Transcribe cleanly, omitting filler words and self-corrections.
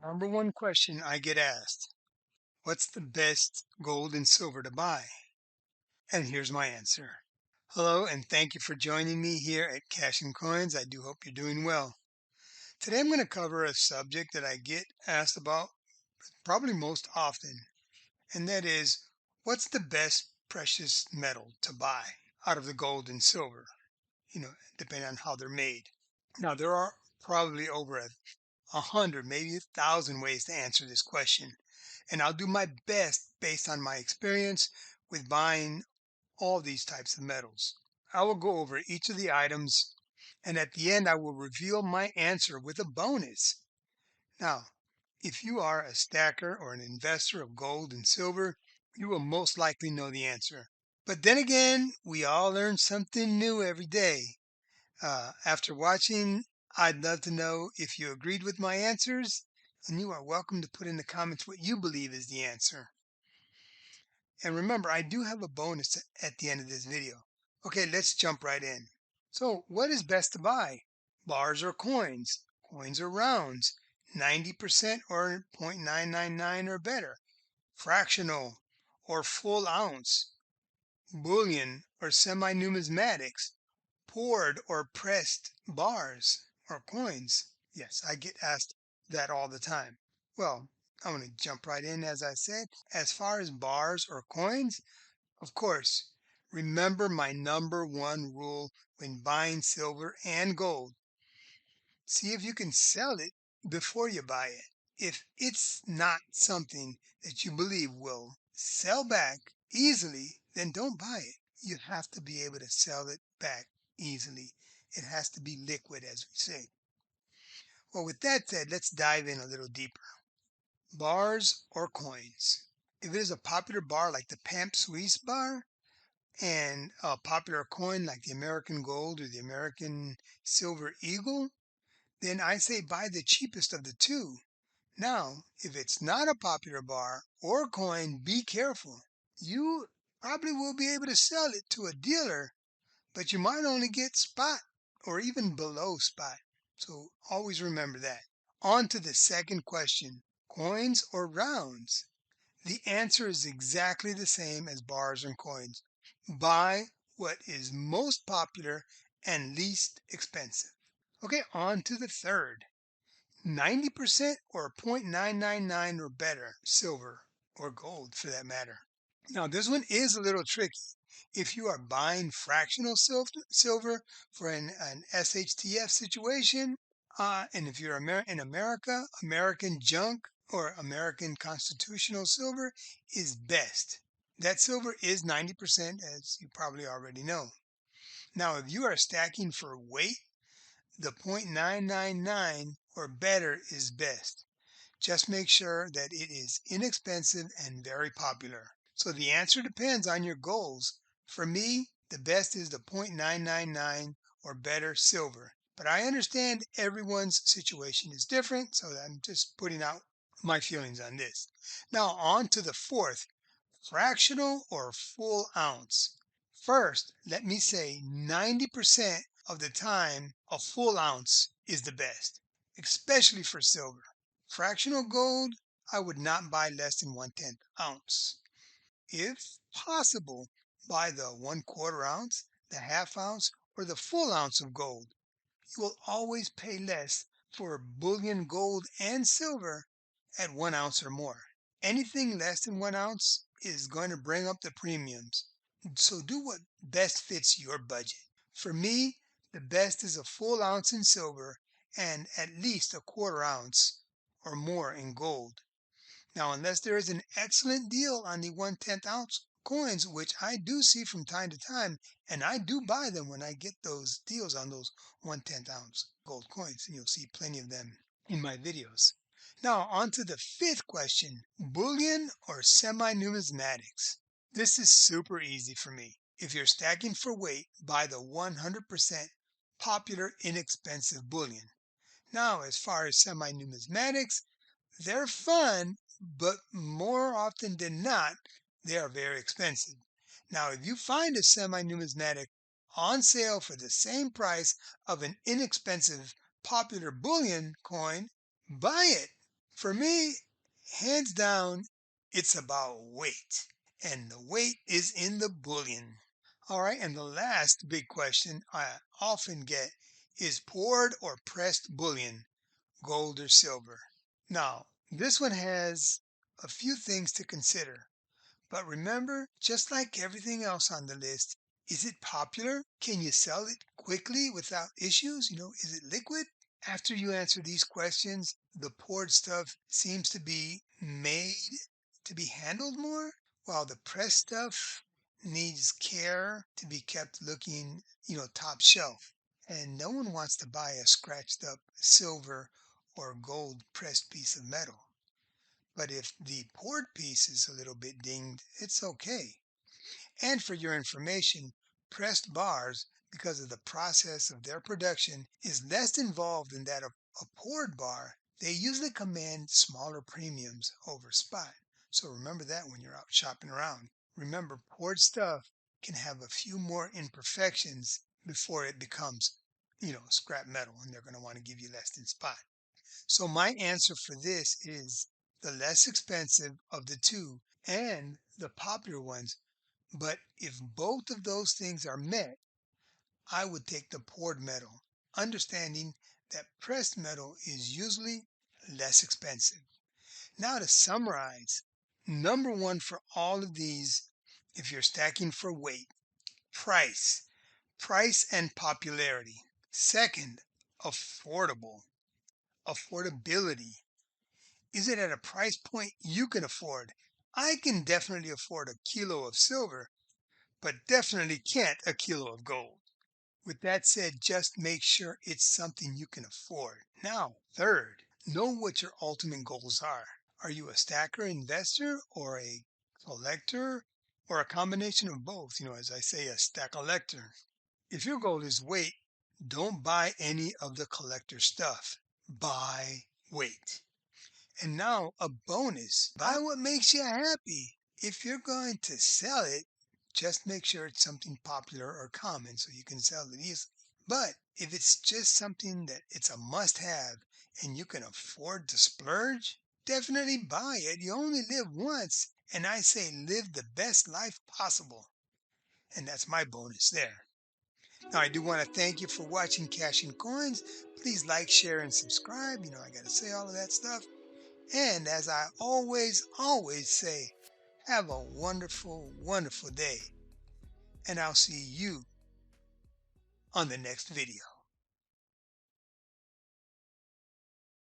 Number one question I get asked, what's the best gold and silver to buy? And here's my answer. Hello, and thank you for joining me here at Cash and Coins. I do hope you're doing well. Today I'm going to cover a subject that I get asked about probably most often, and that is what's the best precious metal to buy out of the gold and silver, depending on how they're made. Now, there are probably over a hundred, maybe 1,000 ways to answer this question. And I'll do my best based on my experience with buying all these types of metals. I will go over each of the items, and at the end, I will reveal my answer with a bonus. Now, if you are a stacker or an investor of gold and silver, you will most likely know the answer. But then again, we all learn something new every day. After watching, I'd love to know if you agreed with my answers, and you are welcome to put in the comments what you believe is the answer. And remember, I do have a bonus at the end of this video. Okay, let's jump right in. So, what is best to buy? Bars or coins? Coins or rounds? 90% or 0.999 or better? Fractional or full ounce? Bullion or semi-numismatics? Poured or pressed bars or coins? Yes, I get asked that all the time. Well, I'm going to jump right in, as I said. As far as bars or coins, of course, remember my number one rule when buying silver and gold. See if you can sell it before you buy it. If it's not something that you believe will sell back easily, then don't buy it. You have to be able to sell it back easily. It has to be liquid, as we say. Well, with that said, let's dive in a little deeper. Bars or coins? If it is a popular bar like the Pamp Suisse bar and a popular coin like the American Gold or the American Silver Eagle, then I say buy the cheapest of the two. Now, if it's not a popular bar or coin, be careful. You probably will be able to sell it to a dealer, but you might only get spot or even below spot. So always remember that. On to the second question, coins or rounds? The answer is exactly the same as bars and coins. Buy what is most popular and least expensive. Okay, on to the third. 90% or 0.999 or better, silver or gold for that matter. Now, this one is a little tricky. If you are buying fractional silver for an SHTF situation, and if you're in America, American junk or American constitutional silver is best. That silver is 90%, as you probably already know. Now, if you are stacking for weight, the 0.999 or better is best. Just make sure that it is inexpensive and very popular. So the answer depends on your goals. For me, the best is the 0.999 or better silver. But I understand everyone's situation is different, so I'm just putting out my feelings on this. Now on to the fourth, fractional or full ounce. First, let me say 90% of the time, a full ounce is the best, especially for silver. Fractional gold, I would not buy less than 1/10 ounce. If possible, buy the 1/4 ounce, the half ounce, or the full ounce of gold. You will always pay less for bullion gold and silver at 1 ounce or more. Anything less than 1 ounce is going to bring up the premiums. So do what best fits your budget. For me, the best is a full ounce in silver and at least a 1/4 ounce or more in gold. Now, unless there is an excellent deal on the 1/10 ounce coins, which I do see from time to time, and I do buy them when I get those deals on those 1/10 ounce gold coins, and you'll see plenty of them in my videos. Now, on to the fifth question, bullion or semi-numismatics? This is super easy for me. If you're stacking for weight, buy the 100% popular inexpensive bullion. Now, as far as semi-numismatics, they're fun, but more often than not, they are very expensive. Now, if you find a semi-numismatic on sale for the same price of an inexpensive popular bullion coin, buy it. For me, hands down, it's about weight. And the weight is in the bullion. All right. And the last big question I often get is poured or pressed bullion, gold or silver? Now, this one has a few things to consider. But remember, just like everything else on the list, is it popular? Can you sell it quickly without issues? Is it liquid? After you answer these questions, the poured stuff seems to be made to be handled more, while the pressed stuff needs care to be kept looking, top shelf. And no one wants to buy a scratched up silver or gold pressed piece of metal. But if the poured piece is a little bit dinged, it's okay. And for your information, pressed bars, because of the process of their production, is less involved in that of a poured bar. They usually command smaller premiums over spot. So remember that when you're out shopping around. Remember, poured stuff can have a few more imperfections before it becomes, scrap metal, and they're going to want to give you less than spot. So my answer for this is the less expensive of the two and the popular ones. But if both of those things are met, I would take the poured metal, understanding that pressed metal is usually less expensive. Now to summarize, number one for all of these, if you're stacking for weight, price, price and popularity. Second, affordable, affordability. Is it at a price point you can afford? I can definitely afford a kilo of silver, but definitely can't a kilo of gold. With that said, just make sure it's something you can afford. Now, third, know what your ultimate goals are. Are you a stacker investor or a collector or a combination of both? As I say, a stack collector. If your goal is weight, don't buy any of the collector stuff. Buy weight. And now a bonus. Buy what makes you happy. If you're going to sell it, just make sure it's something popular or common so you can sell it easily. But if it's just something that it's a must have and you can afford to splurge, definitely buy it. You only live once. And I say live the best life possible. And that's my bonus there. Now, I do want to thank you for watching Cash and Coins. Please like, share, and subscribe. I got to say all of that stuff. And as I always say, have a wonderful, wonderful day. And I'll see you on the next video.